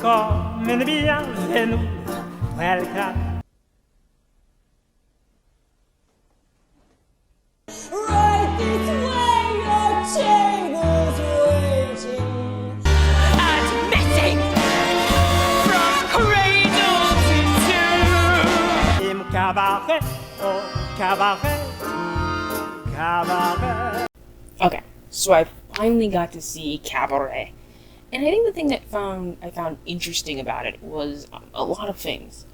comme bien chez nous. Welcome. Right this way, your table's waiting. Admitting from cradle to tomb. Im cabaret, oh cabaret, cabaret. Okay, so I finally got to see Cabaret. And I think the thing that I found interesting about it was a lot of things.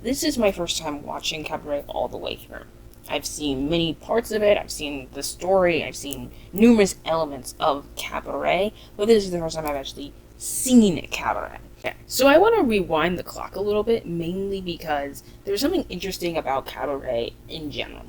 This is my first time watching Cabaret all the way through. I've seen many parts of it, I've seen the story, I've seen numerous elements of Cabaret, but this is the first time I've actually seen Cabaret. Okay. So I want to rewind the clock a little bit, mainly because there's something interesting about Cabaret in general.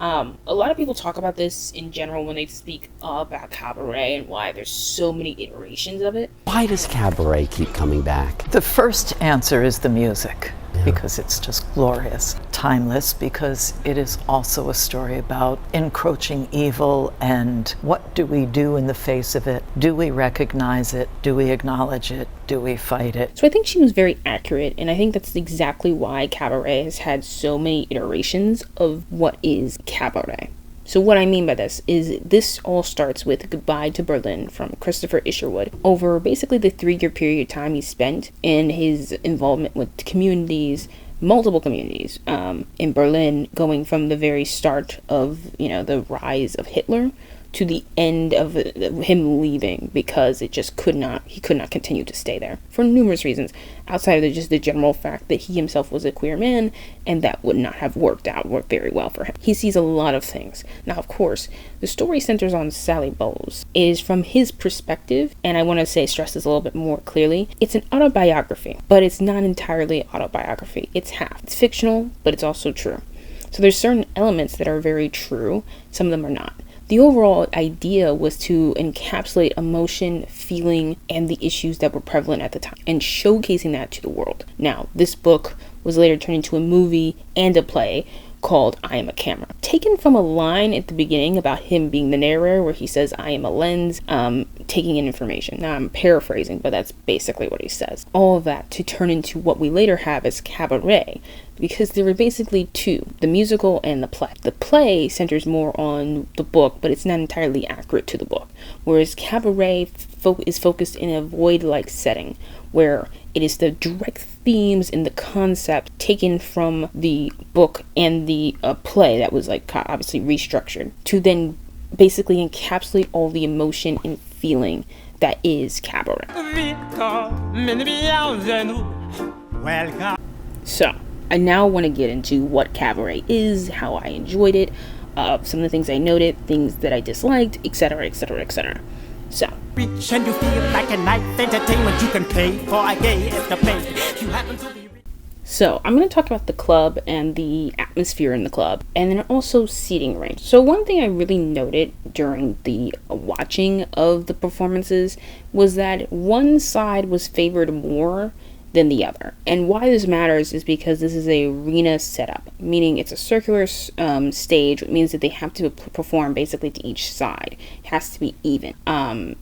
A lot of people talk about this in general when they speak about Cabaret and why there's so many iterations of it. Why does Cabaret keep coming back? The first answer is the music, because it's just glorious. Timeless, because it is also a story about encroaching evil and what do we do in the face of it? Do we recognize it? Do we acknowledge it? Do we fight it? So I think she was very accurate, and I think that's exactly why Cabaret has had so many iterations of what is Cabaret. So what I mean by this is this all starts with Goodbye to Berlin from Christopher Isherwood over basically the 3-year period of time he spent in his involvement with communities, multiple communities in Berlin, going from the very start of, the rise of Hitler to the end of him leaving because he could not continue to stay there for numerous reasons outside of just the general fact that he himself was a queer man and that would not have worked very well for him. He sees a lot of things. Now, of course, the story centers on Sally Bowles. It is from his perspective, and I want to stress this a little bit more clearly. It's an autobiography, but it's not entirely autobiography. It's half. It's fictional, but it's also true. So there's certain elements that are very true. Some of them are not. The overall idea was to encapsulate emotion, feeling, and the issues that were prevalent at the time, and showcasing that to the world. Now, this book was later turned into a movie and a play called I Am a Camera. Taken from a line at the beginning about him being the narrator where he says, I am a lens, taking in information. Now I'm paraphrasing, but that's basically what he says. All of that to turn into what we later have as Cabaret, because there were basically two, the musical and the play. The play centers more on the book, but it's not entirely accurate to the book, whereas Cabaret is focused in a void-like setting, where it is the direct themes and the concept taken from the book and the play that was obviously restructured to then basically encapsulate all the emotion and feeling that is Cabaret. Welcome. So, I now want to get into what Cabaret is, how I enjoyed it, some of the things I noted, things that I disliked, etc., etc., etc. So, Rich and you feel like a night entertainment you can pay for a gay escapade. You happen to be I'm going to talk about the club and the atmosphere in the club, and then also seating range. So one thing I really noted during the watching of the performances was that one side was favored more than the other. And why this matters is because this is a arena setup, meaning it's a circular stage, which means that they have to perform basically to each side. It has to be even.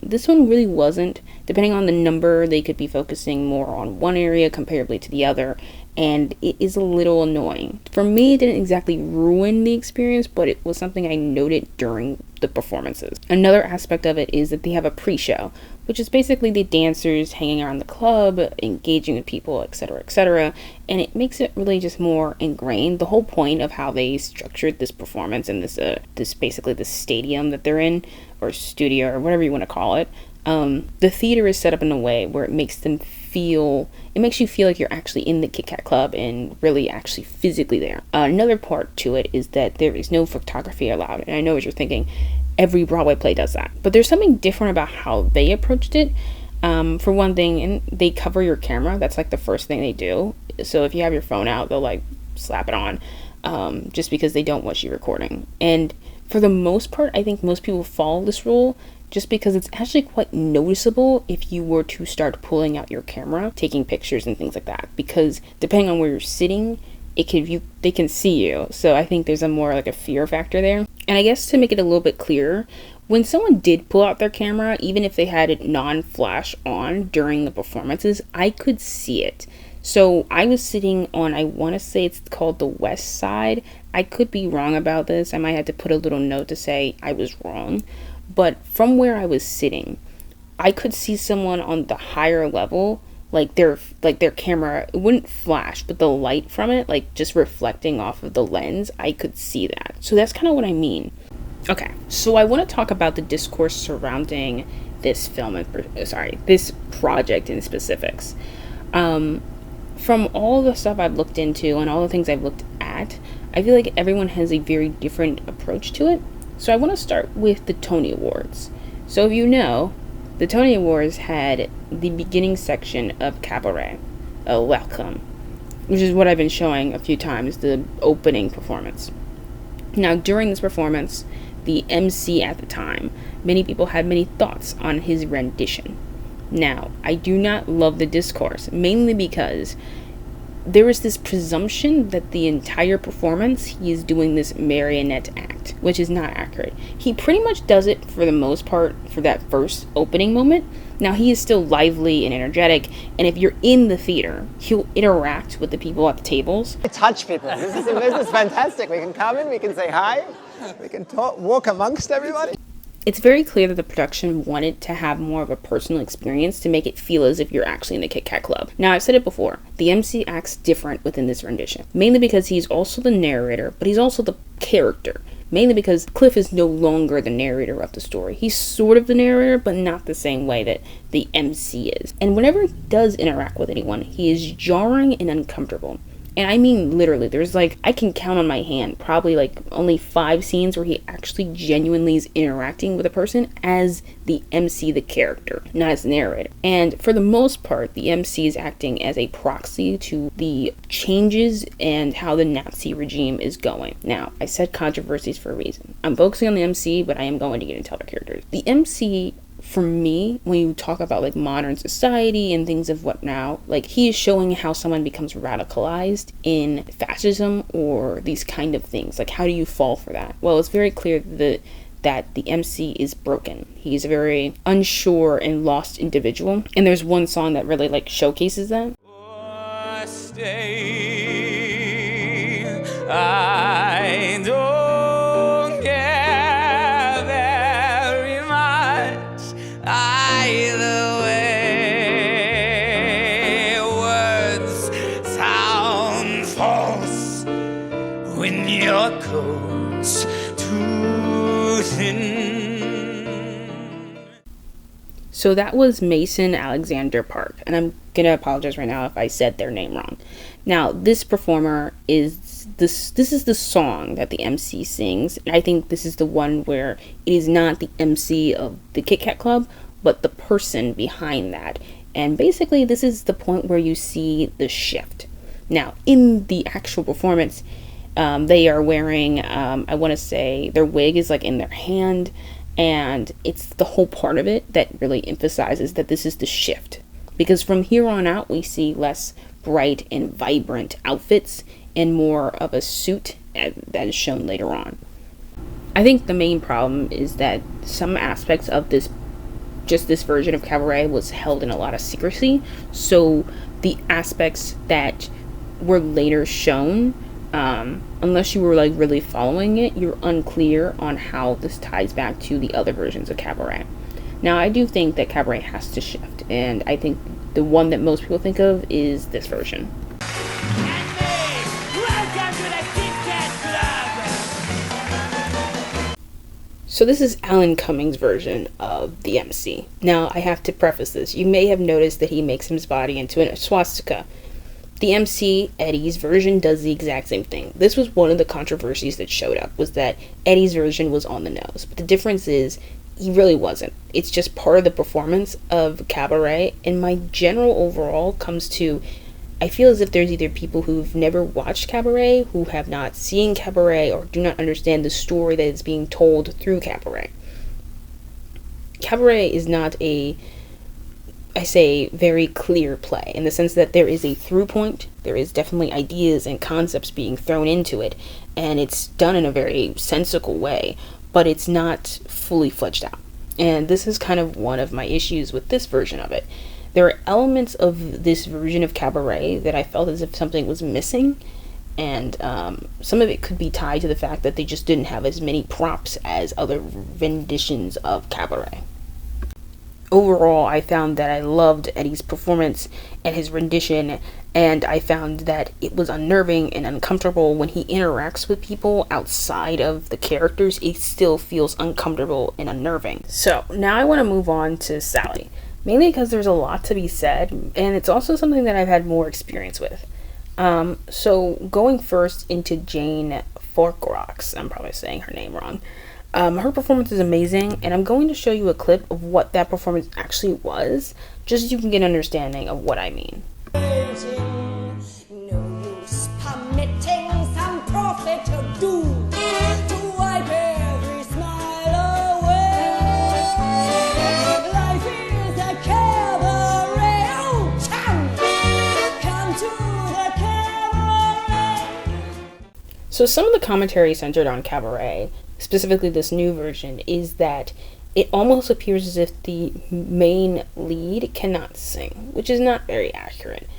This one really wasn't. Depending on the number, they could be focusing more on one area comparably to the other, and it is a little annoying. For me, it didn't exactly ruin the experience, but it was something I noted during the performances. Another aspect of it is that they have a pre-show, which is basically the dancers hanging around the club, engaging with people, etc., etc., and it makes it really just more ingrained. The whole point of how they structured this performance and this basically the stadium that they're in, or studio, or whatever you want to call it, the theater is set up in a way where it makes you feel like you're actually in the Kit Kat Club and really actually physically there. Another part to it is that there is no photography allowed, and I know what you're thinking, every Broadway play does that, but there's something different about how they approached it. For one thing, and they cover your camera. That's the first thing they do. So if you have your phone out, they'll slap it on, just because they don't want you recording. And for the most part, I think most people follow this rule, just because it's actually quite noticeable if you were to start pulling out your camera, taking pictures and things like that, because depending on where you're sitting, they can see you. So I think there's a more a fear factor there. And I guess to make it a little bit clearer, when someone did pull out their camera, even if they had it non-flash on during the performances, I could see it. So I was sitting on, I want to say it's called the west side. I could be wrong about this. I might have to put a little note to say I was wrong. But from where I was sitting, I could see someone on the higher level, like their camera, it wouldn't flash, but the light from it, like just reflecting off of the lens, I could see that. So that's kind of what I mean. Okay, so I want to talk about the discourse surrounding this film, this project in specifics. From all the stuff I've looked into and all the things I've looked at, I feel like everyone has a very different approach to it. So I want to start with the Tony Awards. So if you know, the Tony Awards had the beginning section of Cabaret, Welcome, which is what I've been showing a few times, the opening performance. Now, during this performance, the MC at the time, many people had many thoughts on his rendition. Now, I do not love the discourse, mainly because there is this presumption that the entire performance he is doing this marionette act, which is not accurate. He pretty much does it for the most part for that first opening moment. Now, he is still lively and energetic, and if you're in the theater, he'll interact with the people at the tables. Touch people. This is fantastic. We can come in, we can say hi, we can talk, walk amongst everybody. It's very clear that the production wanted to have more of a personal experience to make it feel as if you're actually in the Kit Kat Club. Now, I've said it before, the MC acts different within this rendition, mainly because he's also the narrator, but he's also the character. Mainly because Cliff is no longer the narrator of the story. He's sort of the narrator, but not the same way that the MC is. And whenever he does interact with anyone, he is jarring and uncomfortable. And I mean literally, there's I can count on my hand, probably only 5 scenes where he actually genuinely is interacting with a person as the MC, the character, not as the narrator. And for the most part, the MC is acting as a proxy to the changes and how the Nazi regime is going. Now, I said controversies for a reason. I'm focusing on the MC, but I am going to get into other characters. The MC, for me, when you talk about modern society and things of what now, he is showing how someone becomes radicalized in fascism or these kind of things. How do you fall for that? Well, it's very clear that the MC is broken. He's a very unsure and lost individual. And there's one song that really showcases that. I don't care very much either way. Words sound false when your coat's too thin. So that was Mason Alexander Park, and I'm gonna apologize right now if I said their name wrong. Now, this performer is this is the song that the MC sings, and I think this is the one where it is not the MC of the Kit Kat Club, but the person behind that. And basically, this is the point where you see the shift. Now, in the actual performance, they are wearing, I want to say, their wig is in their hand, and it's the whole part of it that really emphasizes that this is the shift. Because from here on out, we see less bright and vibrant outfits and more of a suit that is shown later on. I think the main problem is that some aspects of this version of Cabaret was held in a lot of secrecy. So the aspects that were later shown, unless you were really following it, you're unclear on how this ties back to the other versions of Cabaret. Now, I do think that Cabaret has to shift, and I think the one that most people think of is this version. Welcome to the Kit Kat Club! So this is Alan Cummings' version of the MC. Now, I have to preface this. You may have noticed that he makes his body into a swastika. The MC, Eddie's version, does the exact same thing. This was one of the controversies that showed up, was that Eddie's version was on the nose. But the difference is, he really wasn't. It's just part of the performance of Cabaret, and my general overall comes to, I feel as if there's either people who've never watched Cabaret, who have not seen Cabaret, or do not understand the story that is being told through Cabaret. Cabaret is not very clear play, in the sense that there is a through point, there is definitely ideas and concepts being thrown into it, and it's done in a very sensical way. but it's not fully fledged out. And this is kind of one of my issues with this version of it. There are elements of this version of Cabaret that I felt as if something was missing, and some of it could be tied to the fact that they just didn't have as many props as other renditions of Cabaret. Overall, I found that I loved Eddie's performance and his rendition, and I found that it was unnerving and uncomfortable when he interacts with people outside of the characters. It still feels uncomfortable and unnerving. So now I want to move on to Sally, mainly because there's a lot to be said, and it's also something that I've had more experience with. So going first into Jane Forkrocks, I'm probably saying her name wrong. Her performance is amazing, and I'm going to show you a clip of what that performance actually was, just so you can get an understanding of what I mean. No use permitting some prophet to do to wipe every smile away. Life is a cabaret, oh chum, come to the cabaret. So some of the commentary centered on Cabaret, specifically this new version, is that it almost appears as if the main lead cannot sing, which is not very accurate.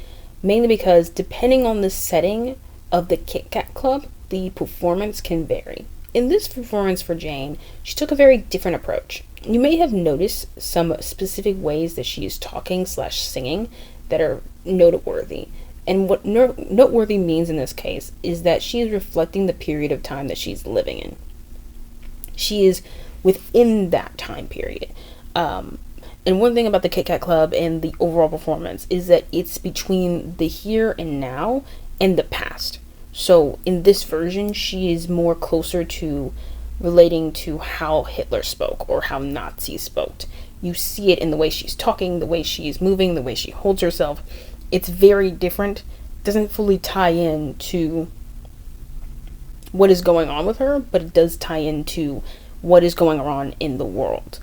Mainly because depending on the setting of the Kit Kat Club, the performance can vary. In this performance for Jane, she took a very different approach. You may have noticed some specific ways that she is talking / singing that are noteworthy. And what noteworthy means in this case is that she is reflecting the period of time that she's living in. She is within that time period. And one thing about the Kit Kat Club and the overall performance is that it's between the here and now and the past. So in this version, she is more closer to relating to how Hitler spoke or how Nazis spoke. You see it in the way she's talking, the way she's moving, the way she holds herself. It's very different. Doesn't fully tie in to what is going on with her, but it does tie into what is going on in the world.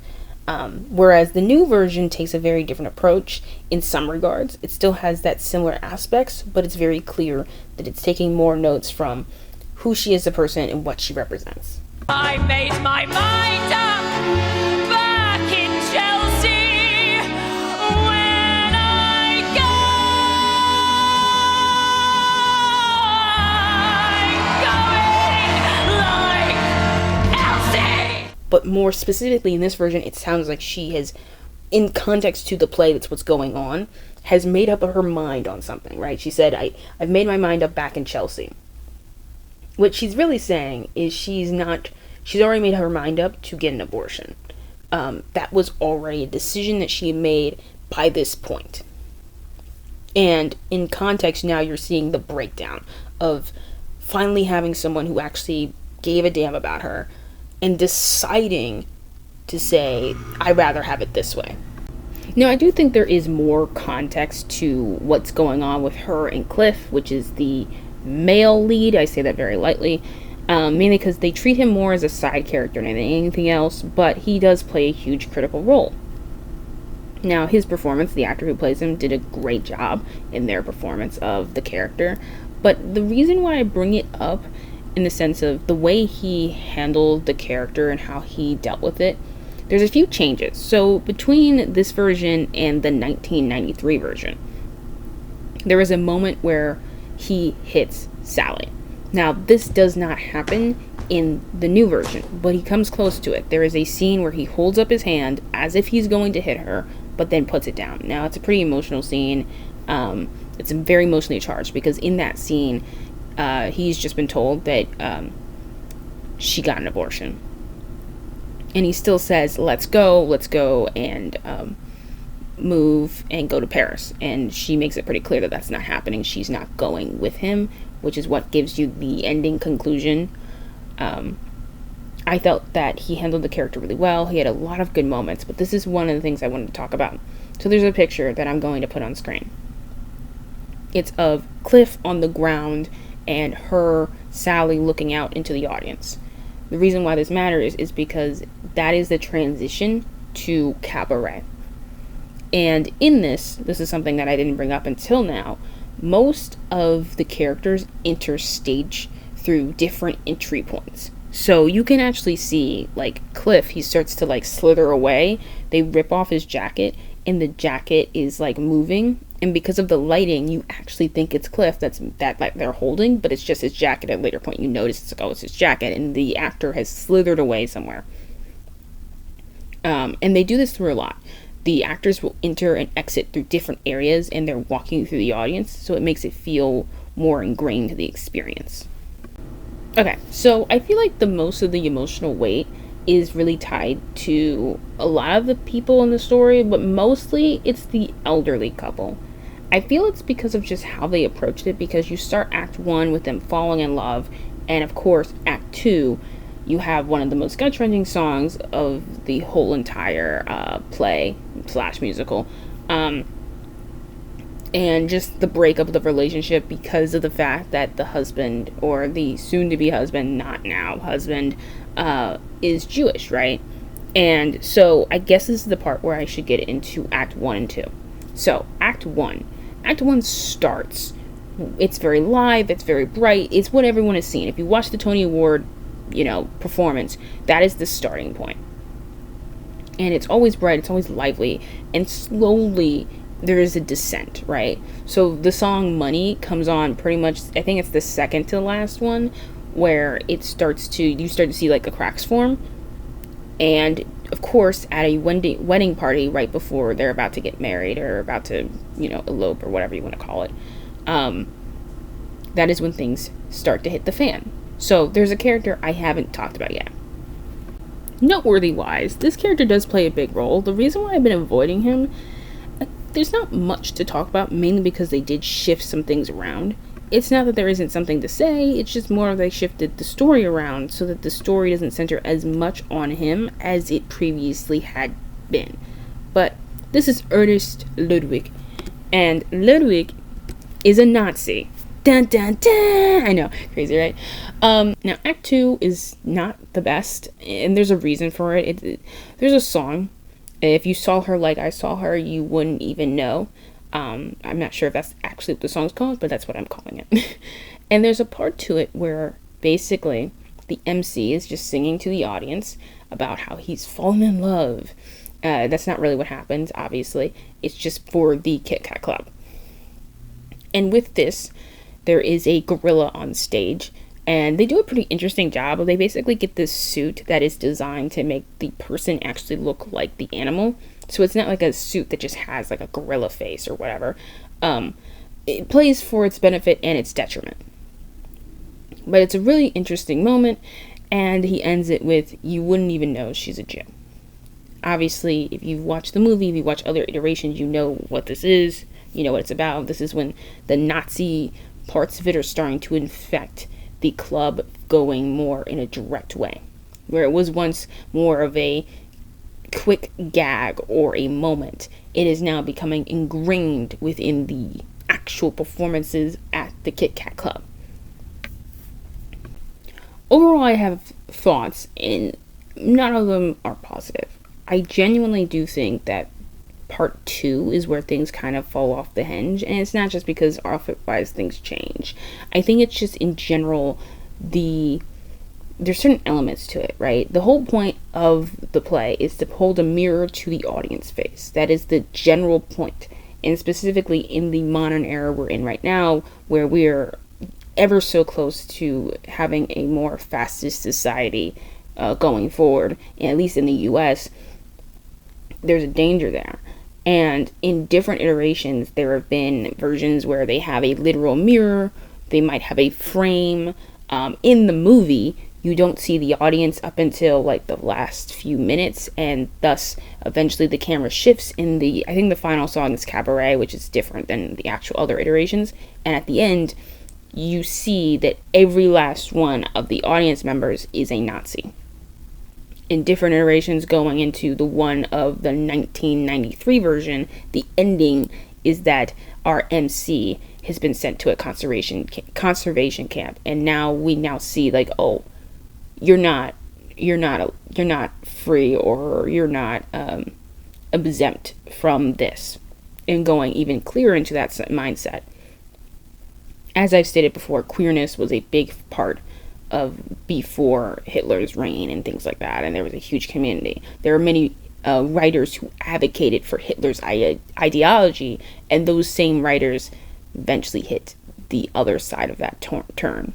Whereas the new version takes a very different approach in some regards. It still has that similar aspects, but it's very clear that it's taking more notes from who she is as a person and what she represents. I made my mind up back in Chelsea when I go. I'm going like Elsie. But more specifically in this version, it sounds like she has, in context to the play, that's what's going on, has made up her mind on something, right? She said, I've made my mind up back in Chelsea. What she's really saying is she's already made her mind up to get an abortion. That was already a decision that she made by this point. And in context now, you're seeing the breakdown of finally having someone who actually gave a damn about her and deciding to say, I'd rather have it this way. Now, I do think there is more context to what's going on with her and Cliff, which is the male lead. I say that very lightly, mainly because they treat him more as a side character than anything else, but he does play a huge critical role. Now, his performance, the actor who plays him, did a great job in their performance of the character, but the reason why I bring it up in the sense of the way he handled the character and how he dealt with it, there's a few changes. So between this version and the 1993 version, there was a moment where he hits Sally. Now, this does not happen in the new version, but he comes close to it. There is a scene where he holds up his hand as if he's going to hit her, but then puts it down. Now, it's a pretty emotional scene. It's very emotionally charged because in that scene, he's just been told that she got an abortion. And he still says, let's go and move and go to Paris. And she makes it pretty clear that that's not happening. She's not going with him, which is what gives you the ending conclusion. I felt that he handled the character really well. He had a lot of good moments, but this is one of the things I wanted to talk about. So there's a picture that I'm going to put on screen. It's of Cliff on the ground and her, Sally, looking out into the audience. The reason why this matters is because that is the transition to Cabaret. And in this is something that I didn't bring up until now, most of the characters interstage through different entry points. So you can actually see, like, Cliff, he starts to, like, slither away. They rip off his jacket, and the jacket is, like, moving. And because of the lighting, you actually think it's Cliff that like, they're holding, but it's just his jacket. At a later point, you notice it's, like, oh, it's his jacket, and the actor has slithered away somewhere. And they do this through a lot. The actors will enter and exit through different areas, and they're walking through the audience, so it makes it feel more ingrained to the experience. Okay, so I feel like the most of the emotional weight is really tied to a lot of the people in the story, but mostly it's the elderly couple. I feel it's because of just how they approached it, because you start Act 1 with them falling in love, and of course, Act 2, you have one of the most gut-wrenching songs of the whole entire play / musical. And just the breakup of the relationship because of the fact that the husband, or the soon-to-be husband, not now husband, is Jewish, right? And so I guess this is the part where I should get into Act 1 and 2. So, Act 1. Act 1 starts. It's very live, it's very bright, it's what everyone has seen. If you watch the Tony Award, performance, that is the starting point. And it's always bright, it's always lively, and slowly there is a descent, right? So the song Money comes on pretty much, I think it's the second to the last one, where you start to see like the cracks form. And of course, at a wedding party right before they're about to get married, or about to, elope, or whatever you want to call it, that is when things start to hit the fan. So there's a character I haven't talked about yet. Noteworthy wise, this character does play a big role. The reason why I've been avoiding him, there's not much to talk about, mainly because they did shift some things around. It's not that there isn't something to say, it's just more they shifted the story around so that the story doesn't center as much on him as it previously had been. But this is Ernest Ludwig, and Ludwig is a Nazi. Dun dun dun! I know, crazy, right? Now, Act 2 is not the best, and there's a reason for it. There's a song. If you saw her like I saw her, you wouldn't even know. I'm not sure if that's actually what the song's called, but that's what I'm calling it. And there's a part to it where basically the MC is just singing to the audience about how he's fallen in love. That's not really what happens, obviously. It's just for the Kit Kat Club. And with this, there is a gorilla on stage, and they do a pretty interesting job. They basically get this suit that is designed to make the person actually look like the animal. So it's not like a suit that just has like a gorilla face or whatever. It plays for its benefit and its detriment. But it's a really interesting moment, and he ends it with, "You wouldn't even know she's a Jew." Obviously, if you've watched the movie, if you watch other iterations, you know what this is. You know what it's about. This is when the Nazi parts of it are starting to infect the club, going more in a direct way. Where it was once more of a quick gag or a moment, it is now becoming ingrained within the actual performances at the Kit Kat Club. Overall, I have thoughts, and none of them are positive. I genuinely do think that part 2 is where things kind of fall off the hinge, and it's not just because outfit-wise things change. I think it's just in general, there's certain elements to it, right? The whole point of the play is to hold a mirror to the audience face. That is the general point. And specifically in the modern era we're in right now, where we're ever so close to having a more fascist society going forward, and at least in the US, there's a danger there. And in different iterations, there have been versions where they have a literal mirror, they might have a frame. In the movie, you don't see the audience up until like the last few minutes, and thus eventually the camera shifts in I think the final song is Cabaret, which is different than the actual other iterations, and at the end you see that every last one of the audience members is a Nazi. In different iterations going into the one of the 1993 version, the ending is that our MC has been sent to a conservation camp, and now we see like, oh, you're not free, or you're not exempt from this, and going even clearer into that mindset. As I've stated before, queerness was a big part of before Hitler's reign and things like that, and there was a huge community. There are many writers who advocated for Hitler's ideology, and those same writers eventually hit the other side of that turn,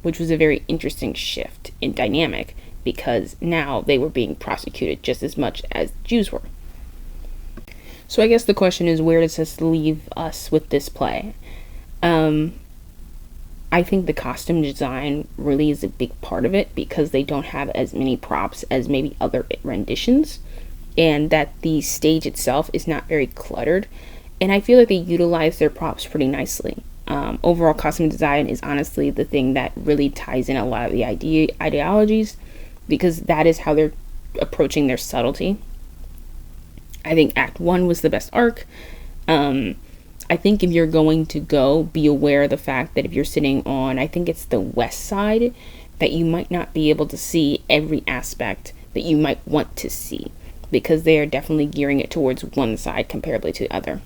which was a very interesting shift in dynamic, because now they were being prosecuted just as much as Jews were. So I guess the question is, where does this leave us with this play? I think the costume design really is a big part of it, because they don't have as many props as maybe other renditions, and that the stage itself is not very cluttered, and I feel like they utilize their props pretty nicely. Overall costume design is honestly the thing that really ties in a lot of the ideologies, because that is how they're approaching their subtlety. I think Act 1 was the best arc. I think if you're going to go, be aware of the fact that if you're sitting on, I think it's the west side, that you might not be able to see every aspect that you might want to see, because they are definitely gearing it towards one side comparably to the other.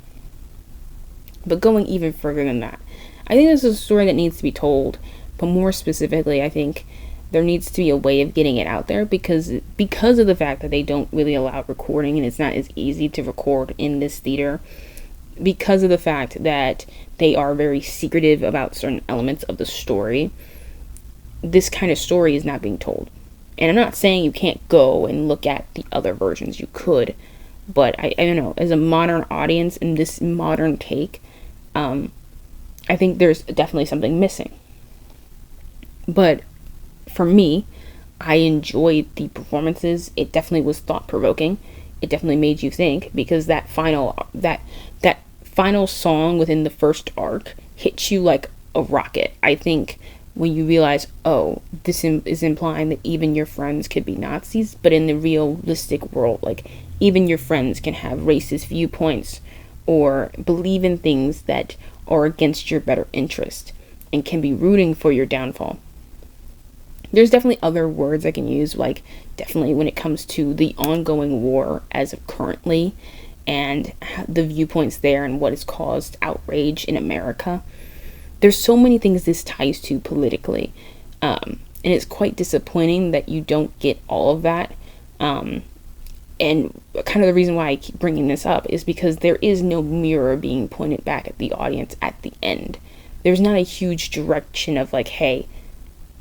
But going even further than that, I think this is a story that needs to be told, but more specifically, I think there needs to be a way of getting it out there, because of the fact that they don't really allow recording, and it's not as easy to record in this theater, because of the fact that they are very secretive about certain elements of the story. This kind of story is not being told. And I'm not saying you can't go and look at the other versions. You could, but I don't know, as a modern audience in this modern take, I think there's definitely something missing. But for me, I enjoyed the performances. It definitely was thought-provoking. It definitely made you think, because that final song within the first arc hits you like a rocket. I think when you realize, oh, this is implying that even your friends could be Nazis, but in the realistic world, like, even your friends can have racist viewpoints or believe in things that are against your better interest and can be rooting for your downfall. There's definitely other words I can use, like definitely when it comes to the ongoing war as of currently, and the viewpoints there and what has caused outrage in America. There's so many things this ties to politically, and it's quite disappointing that you don't get all of that. And kind of the reason why I keep bringing this up is because there is no mirror being pointed back at the audience at the end. There's not a huge direction of like, hey,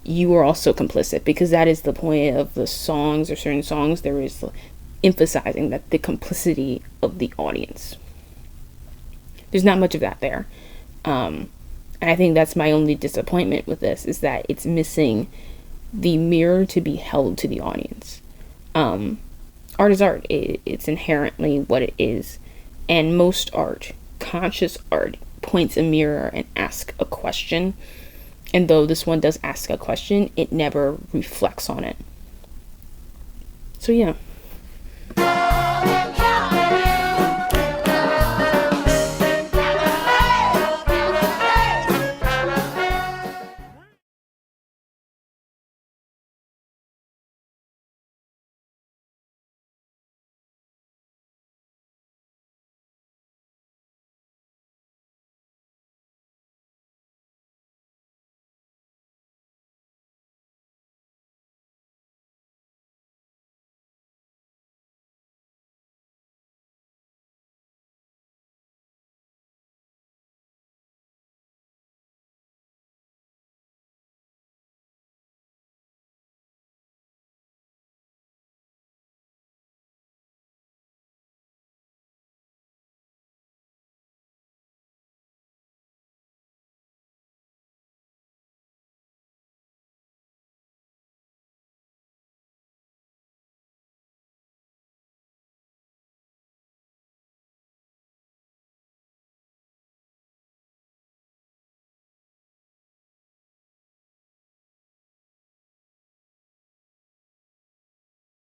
you are also complicit, because that is the point of the songs or certain songs. There is emphasizing that the complicity of the audience. There's not much of that there. And I think that's my only disappointment with this, is that it's missing the mirror to be held to the audience. Art is art. It's inherently what it is. And most art, conscious art, points a mirror and asks a question. And though this one does ask a question, it never reflects on it. So yeah.